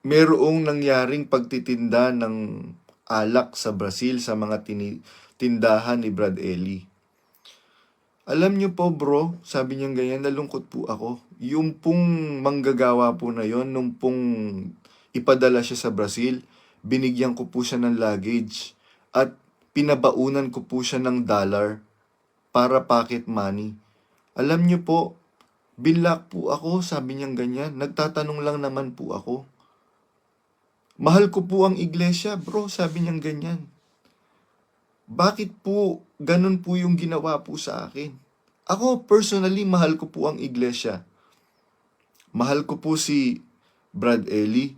merong nangyaring pagtitinda ng alak sa Brazil sa mga tindahan ni Brad Eli. Alam niyo po bro, sabi niya ganyan, nalungkot po ako. Yung pong manggagawa po na yon, nung pong ipadala siya sa Brazil, binigyan ko po siya ng luggage at pinabaunan ko po siya ng dollar para pocket money. Alam niyo po, binlock po ako, sabi niya ganyan. Nagtatanong lang naman po ako. Mahal ko po ang iglesia, bro, sabi niya ganyan. Bakit po ganun po yung ginawa po sa akin? Ako personally, mahal ko po ang iglesia. Mahal ko po si Brad Eli.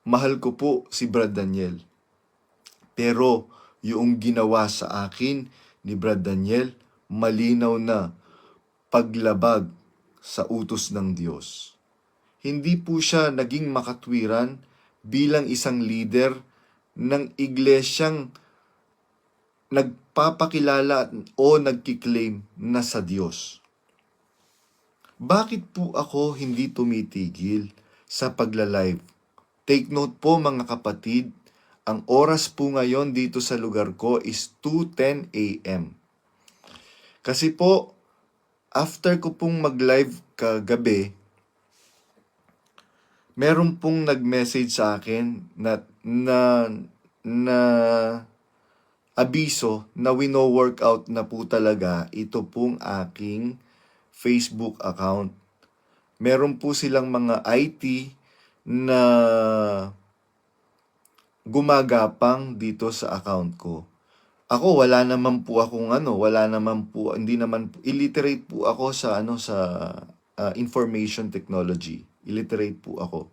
Mahal ko po si Brad Daniel. Pero yung ginawa sa akin ni Brad Daniel, malinaw na paglabag sa utos ng Diyos. Hindi po siya naging makatwiran bilang isang leader ng iglesyang nagpapakilala o nagkiklaim na sa Diyos. Bakit po ako hindi tumitigil sa pagla-live? Take note po mga kapatid, ang oras po ngayon dito sa lugar ko is 2:10 a.m. Kasi po, after ko pong mag-live kagabi, meron pong nag-message sa akin na abiso na wino-workout na po talaga ito pong aking Facebook account. Meron po silang mga IT na gumagapang dito sa account ko. Ako wala naman po akong hindi naman po, illiterate po ako sa information technology. Illiterate po ako.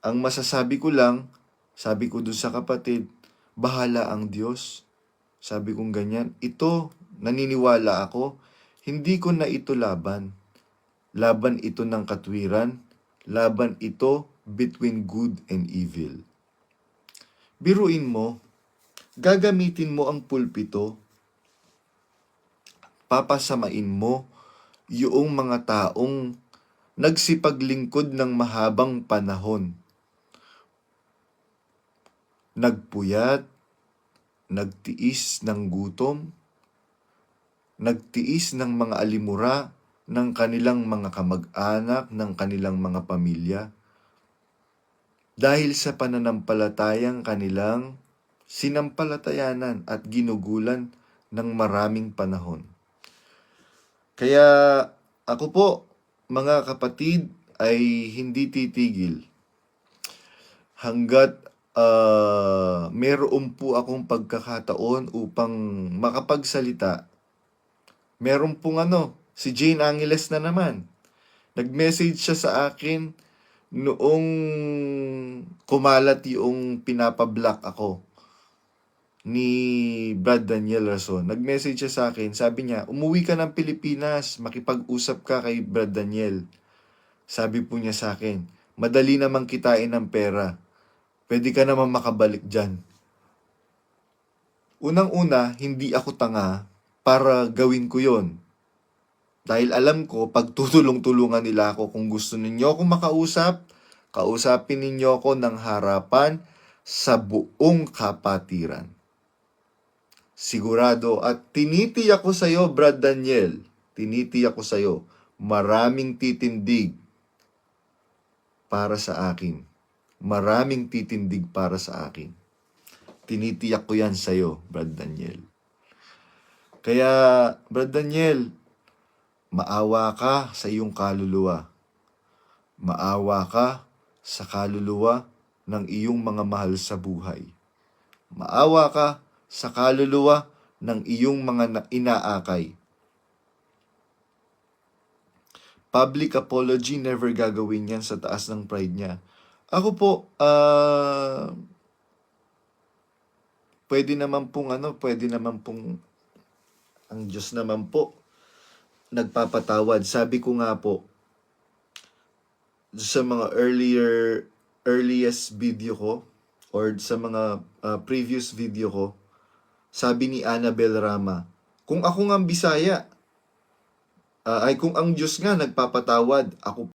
Ang masasabi ko lang, sabi ko dun sa kapatid, bahala ang Diyos. Sabi kong ganyan, ito, naniniwala ako, hindi ko na ito laban. Laban ito ng katwiran, laban ito between good and evil. Biruin mo, gagamitin mo ang pulpito, papasamain mo yung mga taong nagsipaglingkod ng mahabang panahon. Nagpuyat, nagtiis ng gutom, nagtiis ng mga alimura ng kanilang mga kamag-anak, ng kanilang mga pamilya, dahil sa pananampalatayang kanilang sinampalatayanan at ginugulan ng maraming panahon. Kaya ako po, mga kapatid, ay hindi titigil hanggat meron po akong pagkakataon upang makapagsalita. Meron pong si Jane Angeles na naman. Nag-message siya sa akin noong kumalat yung pinapablock ako ni Brad Daniel Rason. Nag-message siya sa akin, sabi niya, umuwi ka ng Pilipinas, makipag-usap ka kay Brad Daniel. Sabi po niya sa akin, madali namang kitain ng pera. Pwede ka naman makabalik dyan. Unang-una, hindi ako tanga para gawin ko yon. Dahil alam ko, pag tutulong-tulungan nila ako, kung gusto ninyo akong makausap, kausapin ninyo ako ng harapan sa buong kapatiran. Sigurado at tinitiyak ko sa iyo, Brad Daniel, tinitiyak ko sa iyo, maraming titindig para sa akin. Maraming titindig para sa akin. Tinitiyak ko yan sa iyo, Brad Daniel. Kaya, Brad Daniel, maawa ka sa iyong kaluluwa. Maawa ka sa kaluluwa ng iyong mga mahal sa buhay. Maawa ka sa kaluluwa ng iyong mga inaakay. Public apology, never gagawin yan sa taas ng pride niya. Ako po, pwede naman pong ang Diyos naman po nagpapatawad. Sabi ko nga po sa mga earliest video ko or sa mga previous video ko, sabi ni Annabel Rama, kung ako nga Bisaya, kung ang Diyos nga nagpapatawad, ako